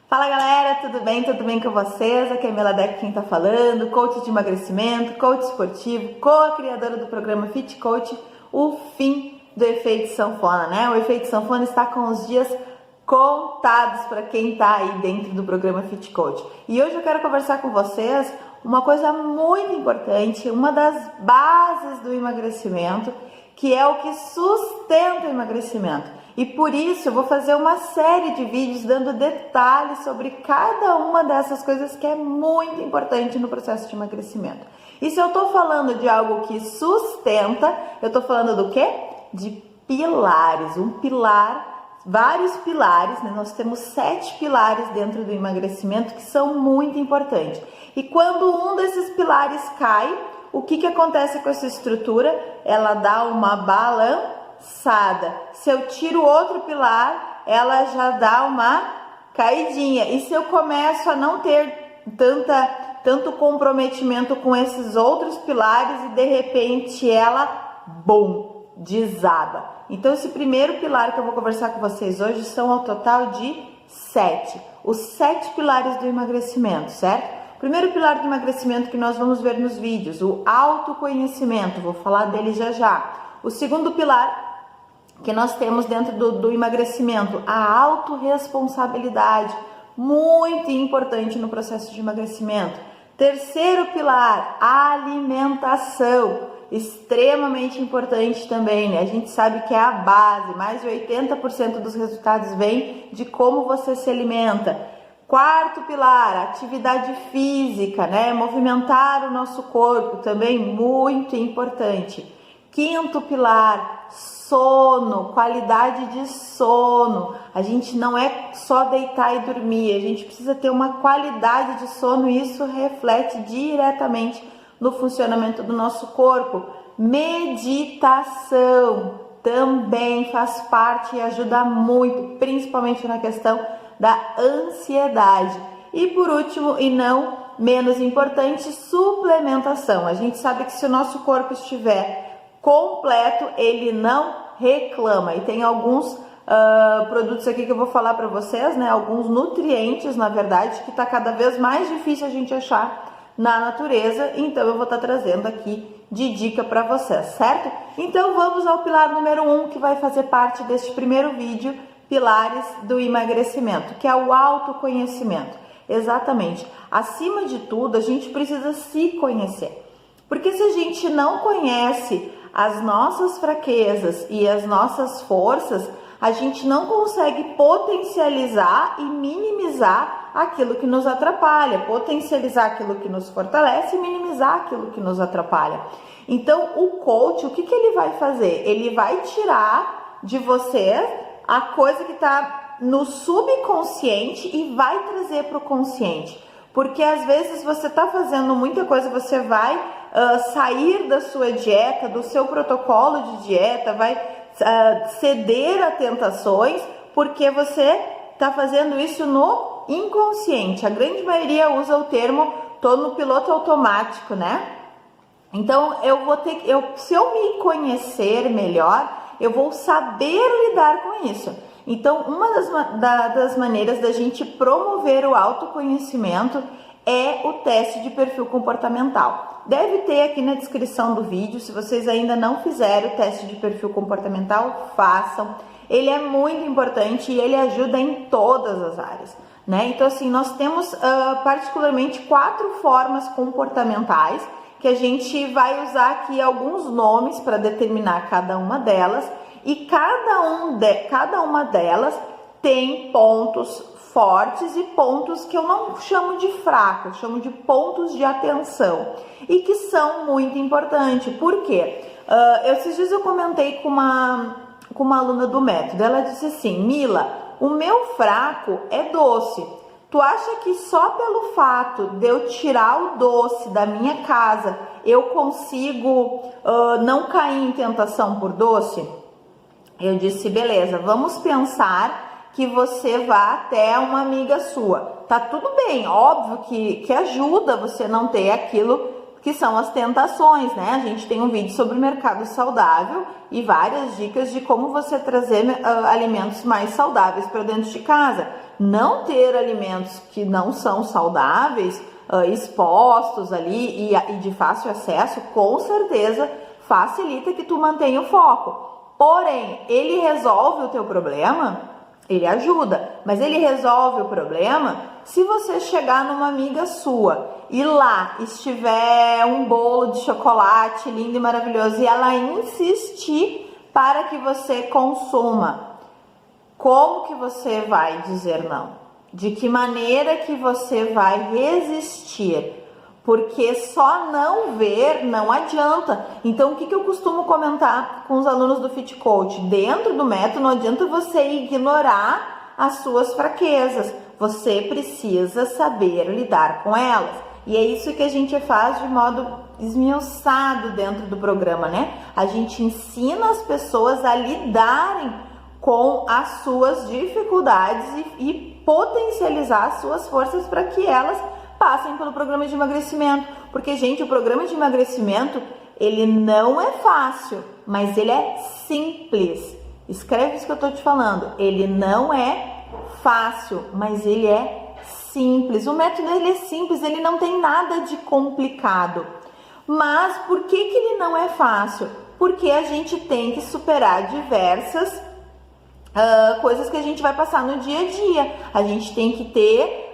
Fala galera, tudo bem? Tudo bem com vocês? Aqui é a Meladec quem tá falando, coach de emagrecimento, coach esportivo, co-criadora do programa Fit Coach, o fim do efeito sanfona, né? O efeito sanfona está com os dias contados para quem tá aí dentro do programa Fit Coach. E hoje eu quero conversar com vocês uma coisa muito importante, uma das bases do emagrecimento, que é o que sustenta o emagrecimento. E por isso eu vou fazer uma série de vídeos dando detalhes sobre cada uma dessas coisas que é muito importante no processo de emagrecimento. E se eu tô falando de algo que sustenta, eu tô falando do quê? De pilares. Um pilar, vários pilares, né? Nós temos 7 pilares dentro do emagrecimento que são muito importantes. E quando um desses pilares cai, o que acontece com essa estrutura? Ela dá uma balançada. Se eu tiro outro pilar, ela já dá uma caidinha. E se eu começo a não ter tanto comprometimento com esses outros pilares e de repente ela, bum, desaba. Então esse primeiro pilar que eu vou conversar com vocês hoje são ao total de 7. Os 7 pilares do emagrecimento, certo? O primeiro pilar do emagrecimento que nós vamos ver nos vídeos, o autoconhecimento, vou falar dele já já. O segundo pilar que nós temos dentro do emagrecimento, a autorresponsabilidade, muito importante no processo de emagrecimento. Terceiro pilar, a alimentação, extremamente importante também, né? A gente sabe que é a base, mais de 80% dos resultados vem de como você se alimenta. Quarto pilar, atividade física, né? Movimentar o nosso corpo, também muito importante. Quinto pilar, sono, qualidade de sono. A gente não é só deitar e dormir, a gente precisa ter uma qualidade de sono e isso reflete diretamente no funcionamento do nosso corpo. Meditação também faz parte e ajuda muito, principalmente na questão da ansiedade. E por último, e não menos importante, suplementação. A gente sabe que se o nosso corpo estiver completo, ele não reclama. E tem alguns produtos aqui que eu vou falar para vocês, né? Alguns nutrientes, na verdade, que tá cada vez mais difícil a gente achar na natureza. Então eu vou estar trazendo aqui de dica para vocês, certo? Então vamos ao pilar número 1, que vai fazer parte deste primeiro vídeo, pilares do emagrecimento, que é o autoconhecimento. Exatamente. Acima de tudo, a gente precisa se conhecer. Porque se a gente não conhece as nossas fraquezas e as nossas forças, a gente não consegue potencializar e minimizar aquilo que nos atrapalha, potencializar aquilo que nos fortalece e minimizar aquilo que nos atrapalha. Então, o coach, o que ele vai fazer? Ele vai tirar de você a coisa que está no subconsciente e vai trazer para o consciente. Porque às vezes você está fazendo muita coisa, você vai sair da sua dieta, do seu protocolo de dieta, vai ceder a tentações, porque você está fazendo isso no inconsciente. A grande maioria usa o termo "tô no piloto automático", né? Então se eu me conhecer melhor, eu vou saber lidar com isso. Então, uma das maneiras da gente promover o autoconhecimento é o teste de perfil comportamental. Deve ter aqui na descrição do vídeo. Se vocês ainda não fizeram o teste de perfil comportamental, façam. Ele é muito importante e ele ajuda em todas as áreas, né? Então, assim, nós temos particularmente 4 formas comportamentais que a gente vai usar aqui alguns nomes para determinar cada uma delas. E cada uma delas tem pontos fortes e pontos que eu não chamo de fracos, eu chamo de pontos de atenção e que são muito importantes. Por quê? Esses dias eu comentei com uma aluna do método. Ela disse assim: Mila, o meu fraco é doce. Tu acha que só pelo fato de eu tirar o doce da minha casa eu consigo não cair em tentação por doce? Eu disse, beleza, vamos pensar que você vá até uma amiga sua. Tá tudo bem, óbvio que ajuda você não ter aquilo que são as tentações, né? A gente tem um vídeo sobre o mercado saudável e várias dicas de como você trazer alimentos mais saudáveis para dentro de casa. Não ter alimentos que não são saudáveis expostos ali e de fácil acesso, com certeza facilita que tu mantenha o foco. Porém, ele resolve o teu problema? Ele ajuda, mas ele resolve o problema se você chegar numa amiga sua e lá estiver um bolo de chocolate lindo e maravilhoso e ela insistir para que você consuma. Como que você vai dizer não? De que maneira que você vai resistir? Porque só não ver não adianta. Então, o que eu costumo comentar com os alunos do Fit Coach? Dentro do método, não adianta você ignorar as suas fraquezas. Você precisa saber lidar com elas. E é isso que a gente faz de modo esmiuçado dentro do programa, né? A gente ensina as pessoas a lidarem com as suas dificuldades e potencializar as suas forças para que elas passem pelo programa de emagrecimento, porque, gente, o programa de emagrecimento, ele não é fácil, mas ele é simples. Escreve isso que eu tô te falando. Ele não é fácil, mas ele é simples. O método, ele é simples, ele não tem nada de complicado. Mas por que ele não é fácil? Porque a gente tem que superar diversas coisas que a gente vai passar no dia a dia. A gente tem que ter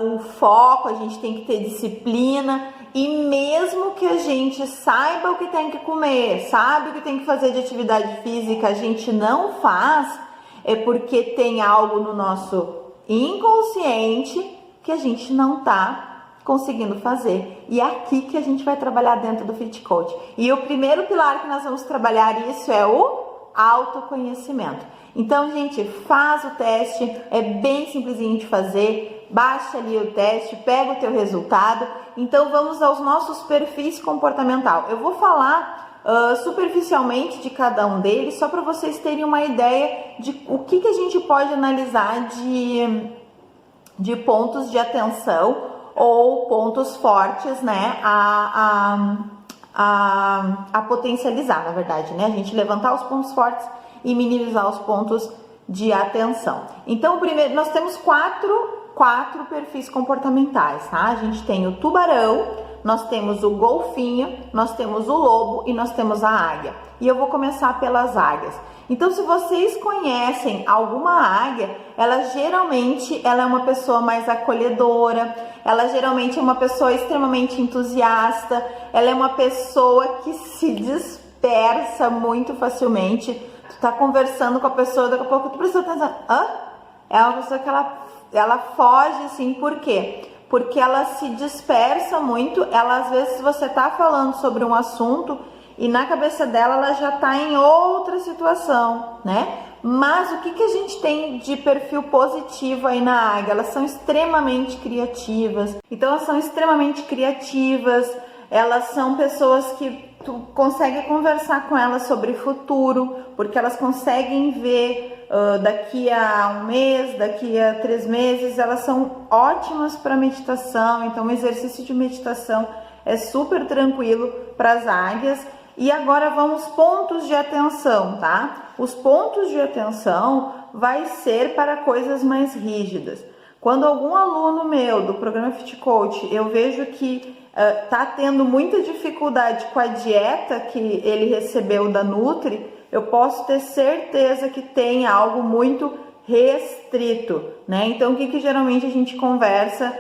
um foco, a gente tem que ter disciplina, e mesmo que a gente saiba o que tem que comer, sabe o que tem que fazer de atividade física, a gente não faz, é porque tem algo no nosso inconsciente que a gente não tá conseguindo fazer. E é aqui que a gente vai trabalhar dentro do Fit Coach. E o primeiro pilar que nós vamos trabalhar isso é o autoconhecimento. Então, gente, faz o teste, é bem simplesinho de fazer, baixa ali o teste, pega o teu resultado. Então, vamos aos nossos perfis comportamental. Eu vou falar superficialmente de cada um deles, só para vocês terem uma ideia de o que a gente pode analisar de pontos de atenção ou pontos fortes, né, a potencializar, na verdade, né? A gente levantar os pontos fortes e minimizar os pontos de atenção. Então, primeiro, nós temos quatro perfis comportamentais, tá? A gente tem o tubarão, nós temos o golfinho, nós temos o lobo e nós temos a águia. E eu vou começar pelas águias. Então, se vocês conhecem alguma águia, ela geralmente é uma pessoa mais acolhedora, ela geralmente é uma pessoa extremamente entusiasta, ela é uma pessoa que se dispersa muito facilmente. Tu tá conversando com a pessoa, daqui a pouco tu precisa pensar, é uma pessoa que ela foge, assim, por quê? Porque ela se dispersa muito, ela às vezes você tá falando sobre um assunto e na cabeça dela ela já tá em outra situação, né? Mas o que a gente tem de perfil positivo aí na águia? Elas são extremamente criativas. Então elas são extremamente criativas, elas são pessoas que tu consegue conversar com elas sobre futuro, porque elas conseguem ver daqui a um mês, daqui a 3 meses, elas são ótimas para meditação. Então o exercício de meditação é super tranquilo para as águias. E agora vamos pontos de atenção, tá? Os pontos de atenção vai ser para coisas mais rígidas. Quando algum aluno meu do programa Fit Coach, eu vejo que tá tendo muita dificuldade com a dieta que ele recebeu da Nutri, eu posso ter certeza que tem algo muito restrito, né? Então, o que geralmente a gente conversa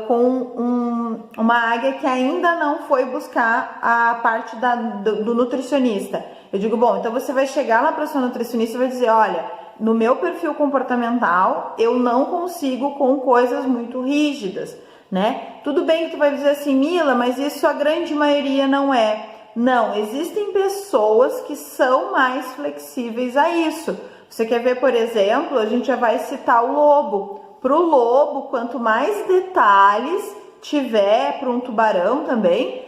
com uma águia que ainda não foi buscar a parte do nutricionista? Eu digo, bom, então você vai chegar lá para sua nutricionista e vai dizer, olha, no meu perfil comportamental, eu não consigo com coisas muito rígidas, né? Tudo bem que tu vai dizer assim, Mila, mas isso a grande maioria não é. Não, existem pessoas que são mais flexíveis a isso. Você quer ver, por exemplo, a gente já vai citar o lobo. Para o lobo, quanto mais detalhes tiver, para um tubarão também,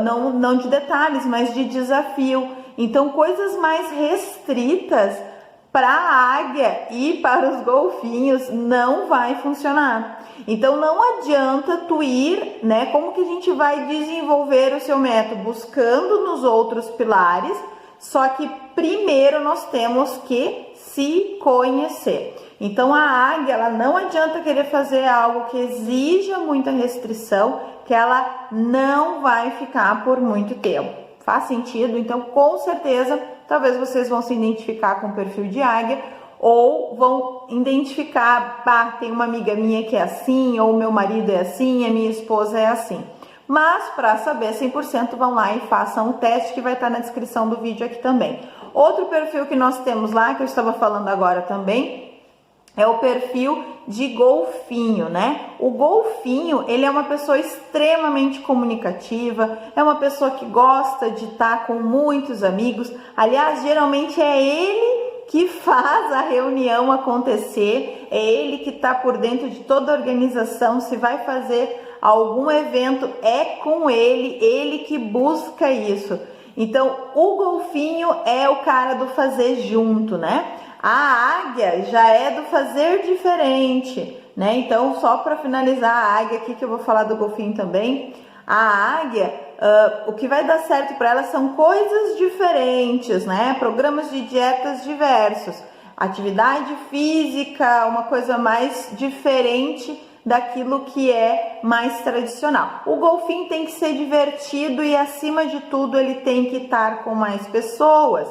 não de detalhes, mas de desafio. Então, coisas mais restritas para a águia e para os golfinhos não vai funcionar. Então não adianta tu ir, né? Como que a gente vai desenvolver o seu método? Buscando nos outros pilares, só que primeiro nós temos que se conhecer. Então a águia, ela não adianta querer fazer algo que exija muita restrição, que ela não vai ficar por muito tempo. Faz sentido? Então com certeza, talvez vocês vão se identificar com o perfil de águia, ou vão identificar, tem uma amiga minha que é assim, ou meu marido é assim, a minha esposa é assim. Mas para saber 100%, vão lá e façam o teste que vai estar na descrição do vídeo aqui também. Outro perfil que nós temos lá, que eu estava falando agora também, é o perfil de golfinho, né? O golfinho, ele é uma pessoa extremamente comunicativa, é uma pessoa que gosta de estar com muitos amigos. Aliás, geralmente é ele que faz a reunião acontecer, é ele que está por dentro de toda a organização. Se vai fazer algum evento, é com ele que busca isso. Então, o golfinho é o cara do fazer junto, né? A águia já é do fazer diferente, né? Então, só para finalizar a águia aqui, que eu vou falar do golfinho também, a águia, o que vai dar certo para ela são coisas diferentes, né? Programas de dietas diversos, atividade física, uma coisa mais diferente daquilo que é mais tradicional. O golfinho tem que ser divertido e, acima de tudo, ele tem que estar com mais pessoas.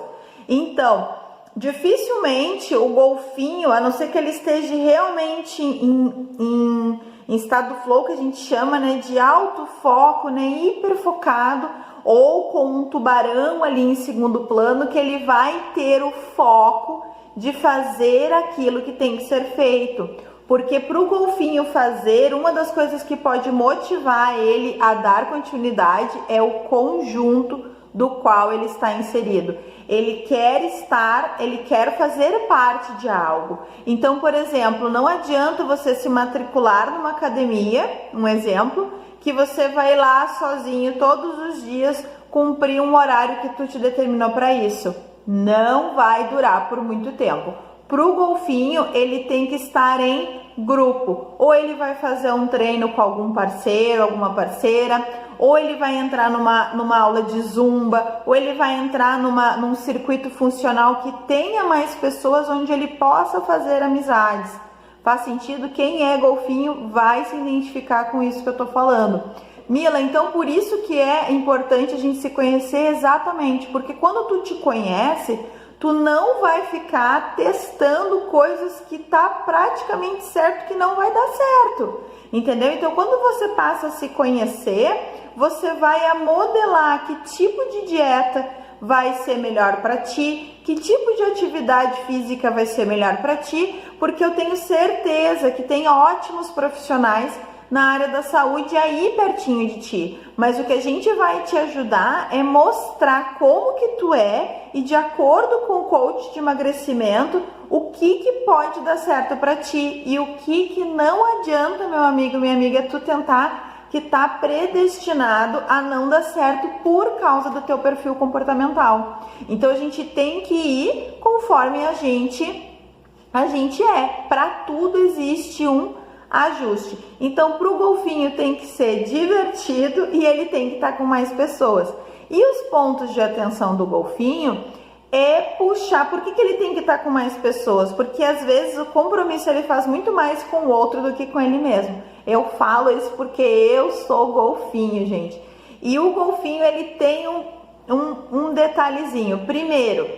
Então, dificilmente o golfinho, a não ser que ele esteja realmente em estado flow, que a gente chama, né, de alto foco, né, hiper focado, ou com um tubarão ali em segundo plano, que ele vai ter o foco de fazer aquilo que tem que ser feito. Porque para o golfinho fazer, uma das coisas que pode motivar ele a dar continuidade é o conjunto do qual ele está inserido. Ele quer fazer parte de algo. Então, por exemplo, não adianta você se matricular numa academia, um exemplo, que você vai lá sozinho todos os dias cumprir um horário que tu te determinou para isso. Não vai durar por muito tempo. Para o golfinho, ele tem que estar em grupo. Ou ele vai fazer um treino com algum parceiro, alguma parceira, ou ele vai entrar numa aula de zumba, ou ele vai entrar num circuito funcional que tenha mais pessoas, onde ele possa fazer amizades. Faz sentido? Quem é golfinho vai se identificar com isso que eu tô falando. Mila, então por isso que é importante a gente se conhecer exatamente, porque quando tu te conhece, tu não vai ficar testando coisas que tá praticamente certo que não vai dar certo, entendeu? Então, quando você passa a se conhecer, você vai a modelar que tipo de dieta vai ser melhor para ti, que tipo de atividade física vai ser melhor para ti, porque eu tenho certeza que tem ótimos profissionais na área da saúde aí pertinho de ti, mas o que a gente vai te ajudar é mostrar como que tu é e, de acordo com o coach de emagrecimento, o que pode dar certo para ti e o que não adianta, meu amigo, minha amiga, tu tentar, que tá predestinado a não dar certo por causa do teu perfil comportamental. Então a gente tem que ir conforme a gente é. Para tudo existe um ajuste. Então, para o golfinho tem que ser divertido e ele tem que estar com mais pessoas. E os pontos de atenção do golfinho é puxar. Por que ele tem que estar com mais pessoas? Porque às vezes o compromisso ele faz muito mais com o outro do que com ele mesmo. Eu falo isso porque eu sou golfinho, gente. E o golfinho, ele tem um detalhezinho. Primeiro,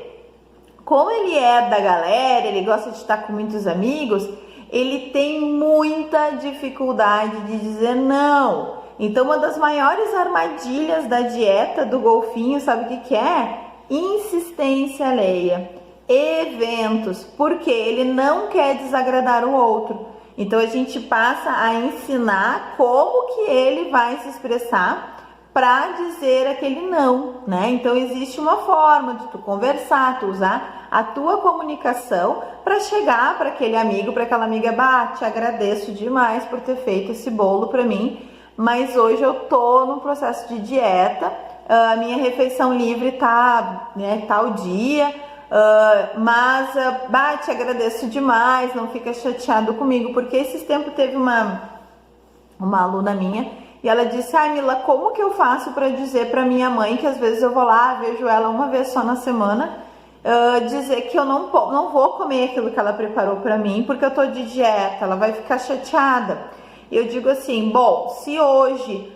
como ele é da galera, ele gosta de estar com muitos amigos, ele tem muita dificuldade de dizer não. Então, uma das maiores armadilhas da dieta do golfinho, sabe o que é? Insistência alheia, eventos, porque ele não quer desagradar o outro. Então, a gente passa a ensinar como que ele vai se expressar para dizer aquele não, né? Então, existe uma forma de tu conversar, tu usar a tua comunicação para chegar para aquele amigo, para aquela amiga, te agradeço demais por ter feito esse bolo para mim, mas hoje eu tô no processo de dieta, a minha refeição livre tá, né, tal dia, Te agradeço demais, não fica chateado comigo, porque esses tempos teve uma aluna minha e ela disse: ai, Mila, como que eu faço para dizer para minha mãe, que às vezes eu vou lá, vejo ela uma vez só na semana, dizer que eu não vou comer aquilo que ela preparou para mim porque eu tô de dieta, ela vai ficar chateada. E eu digo assim: bom, se hoje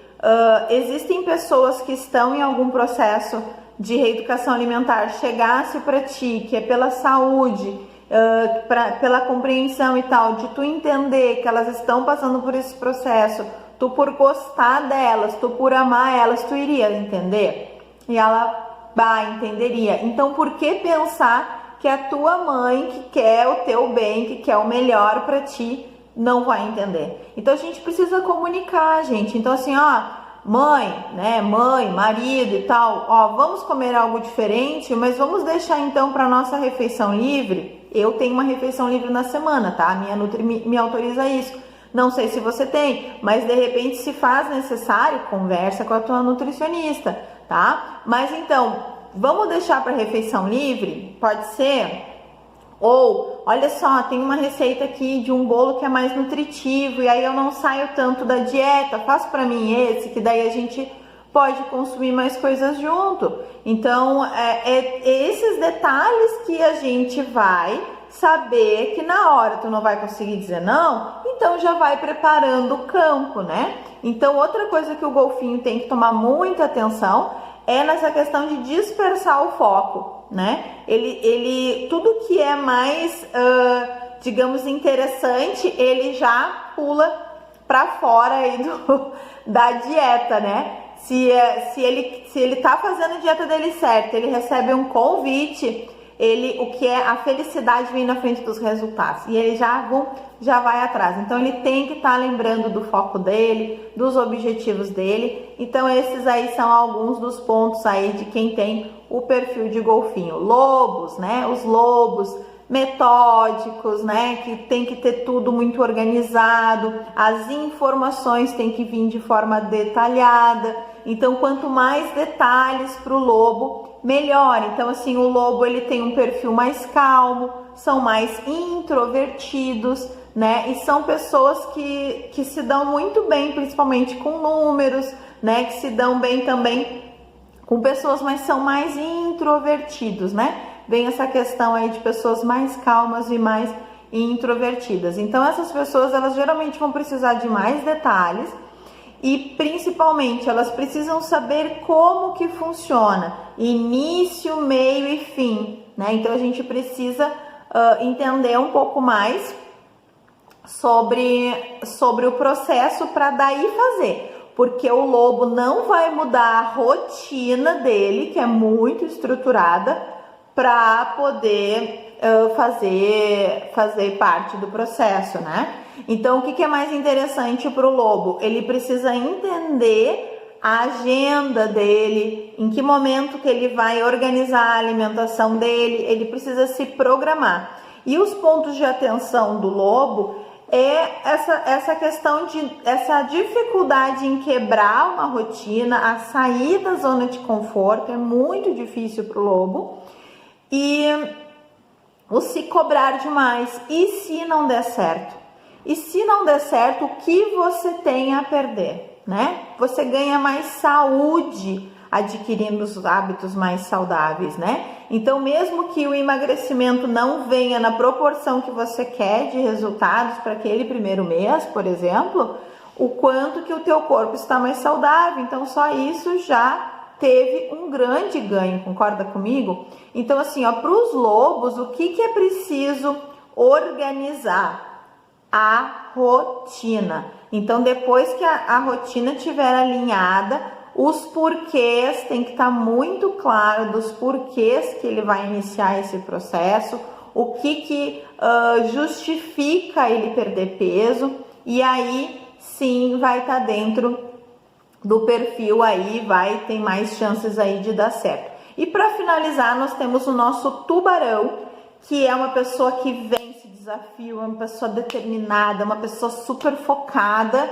existem pessoas que estão em algum processo de reeducação alimentar, chegasse para ti, que é pela saúde, pela compreensão e tal, de tu entender que elas estão passando por esse processo, tu por gostar delas, tu por amar elas, tu iria entender? E ela entenderia. Então, por que pensar que a tua mãe, que quer o teu bem, que quer o melhor para ti, não vai entender? Então, a gente precisa comunicar, gente. Então, assim, mãe, né, marido e tal, vamos comer algo diferente, mas vamos deixar então para nossa refeição livre. Eu tenho uma refeição livre na semana, tá? A minha Nutri me autoriza isso. Não sei se você tem, mas de repente, se faz necessário, conversa com a tua nutricionista, tá? Mas então, vamos deixar para refeição livre? Pode ser? Ou, olha só, tem uma receita aqui de um bolo que é mais nutritivo e aí eu não saio tanto da dieta, faz para mim esse, que daí a gente pode consumir mais coisas junto. Então, esses detalhes que a gente vai saber que na hora tu não vai conseguir dizer não, então já vai preparando o campo, né? Então, outra coisa que o golfinho tem que tomar muita atenção é nessa questão de dispersar o foco, né? Ele tudo que é mais, digamos, interessante, ele já pula para fora aí da dieta, né? Se ele tá fazendo a dieta dele certo, ele recebe um convite, o que é a felicidade vem na frente dos resultados e ele já vai atrás. Então ele tem que estar lembrando do foco dele, dos objetivos dele. Então esses aí são alguns dos pontos aí de quem tem o perfil de golfinho. Lobos, né? Os lobos metódicos, né? Que tem que ter tudo muito organizado, as informações têm que vir de forma detalhada. Então, quanto mais detalhes para o lobo, melhor. Então, assim, o lobo ele tem um perfil mais calmo, são mais introvertidos, né? E são pessoas que se dão muito bem, principalmente com números, né? Que se dão bem também com pessoas, mas são mais introvertidos, né? Vem essa questão aí de pessoas mais calmas e mais introvertidas. Então, essas pessoas, elas geralmente vão precisar de mais detalhes e, principalmente, elas precisam saber como que funciona início, meio e fim, né? Então, a gente precisa entender um pouco mais sobre o processo para daí fazer, porque o lobo não vai mudar a rotina dele, que é muito estruturada, para poder fazer parte do processo, né? Então, o que é mais interessante para o lobo? Ele precisa entender a agenda dele, em que momento que ele vai organizar a alimentação dele, ele precisa se programar. E os pontos de atenção do lobo é essa questão essa dificuldade em quebrar uma rotina, a sair da zona de conforto, é muito difícil para o lobo. E o se cobrar demais. E se não der certo? E se não der certo, o que você tem a perder, né? Você ganha mais saúde adquirindo os hábitos mais saudáveis, né? Então, mesmo que o emagrecimento não venha na proporção que você quer de resultados para aquele primeiro mês, por exemplo, o quanto que o teu corpo está mais saudável. Então, só isso já teve um grande ganho, concorda comigo? Então, assim, para os lobos, o que é preciso organizar? A rotina. Então, depois que a rotina estiver alinhada, os porquês tem que estar muito claro dos porquês que ele vai iniciar esse processo, o que justifica ele perder peso, e aí sim vai estar dentro do perfil aí, tem mais chances aí de dar certo. E para finalizar, nós temos o nosso tubarão, que é uma pessoa que vence desafio, é uma pessoa determinada, uma pessoa super focada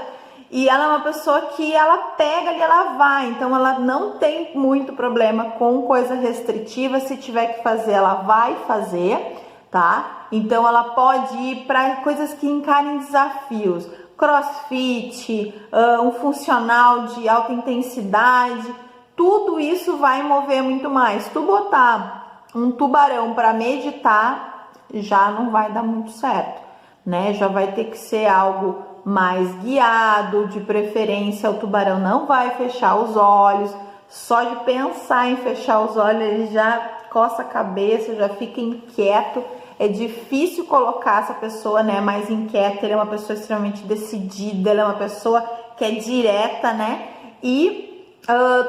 E ela é uma pessoa que ela pega ali, ela vai, então ela não tem muito problema com coisa restritiva, se tiver que fazer, ela vai fazer, tá? Então ela pode ir para coisas que encarem desafios, crossfit, um funcional de alta intensidade, tudo isso vai mover muito mais. Tu botar um tubarão para meditar, já não vai dar muito certo, né? Já vai ter que ser algo mais guiado, de preferência o tubarão não vai fechar os olhos, só de pensar em fechar os olhos ele já coça a cabeça, já fica inquieto, é difícil colocar essa pessoa, né, mais inquieta, ele é uma pessoa extremamente decidida, ele é uma pessoa que é direta, né, e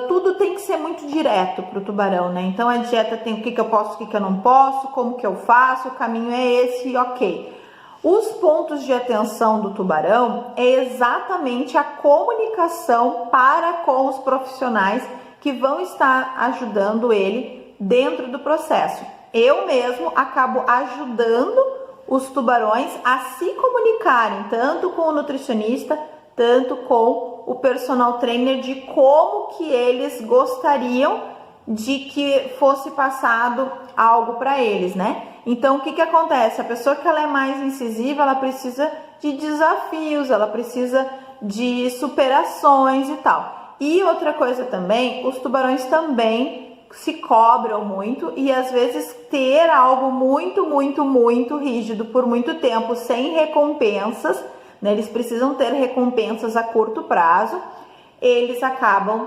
tudo tem que ser muito direto pro tubarão, né, então a dieta tem o que eu posso, o que eu não posso, como que eu faço, o caminho é esse, ok. Os pontos de atenção do tubarão é exatamente a comunicação para com os profissionais que vão estar ajudando ele dentro do processo. Eu mesmo acabo ajudando os tubarões a se comunicarem, tanto com o nutricionista, tanto com o personal trainer, de como que eles gostariam de que fosse passado algo para eles, né? Então, o que acontece? A pessoa que ela é mais incisiva, ela precisa de desafios, ela precisa de superações e tal. E outra coisa também, os tubarões também se cobram muito e às vezes ter algo muito rígido por muito tempo sem recompensas, né? Eles precisam ter recompensas a curto prazo, eles acabam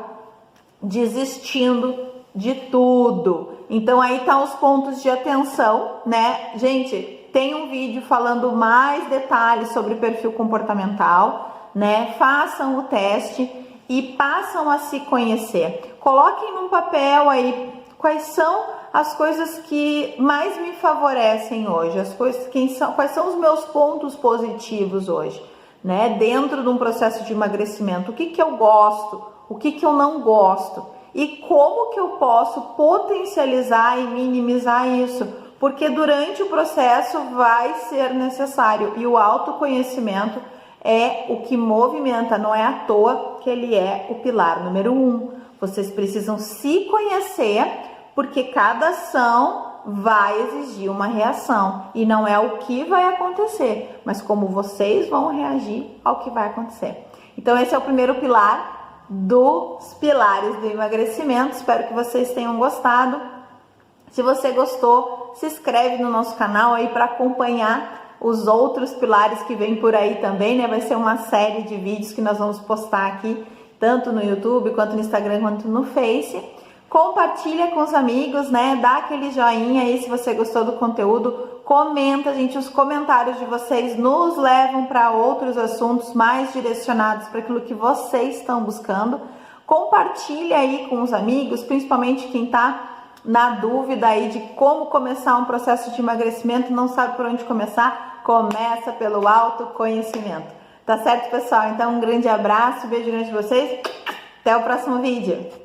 desistindo de tudo. Então aí tá os pontos de atenção, né? Gente, tem um vídeo falando mais detalhes sobre perfil comportamental, né? Façam o teste e passam a se conhecer. Coloquem num papel aí quais são as coisas que mais me favorecem hoje, quais são os meus pontos positivos hoje, né? Dentro de um processo de emagrecimento, o que eu gosto, o que eu não gosto. E como que eu posso potencializar e minimizar isso? Porque durante o processo vai ser necessário. E o autoconhecimento é o que movimenta, não é à toa que ele é o pilar número 1. Vocês precisam se conhecer, porque cada ação vai exigir uma reação. E não é o que vai acontecer, mas como vocês vão reagir ao que vai acontecer. Então esse é o primeiro pilar dos pilares do emagrecimento. Espero que vocês tenham gostado. Se você gostou, se inscreve no nosso canal aí para acompanhar os outros pilares que vem por aí também, né? Vai ser uma série de vídeos que nós vamos postar aqui, tanto no YouTube, quanto no Instagram, quanto no Face. Compartilha com os amigos, né? Dá aquele joinha aí se você gostou do conteúdo. Comenta, gente, os comentários de vocês nos levam para outros assuntos mais direcionados para aquilo que vocês estão buscando. Compartilha aí com os amigos, principalmente quem está na dúvida aí de como começar um processo de emagrecimento, não sabe por onde começar, começa pelo autoconhecimento. Tá certo, pessoal? Então, um grande abraço, beijo grande de vocês, até o próximo vídeo.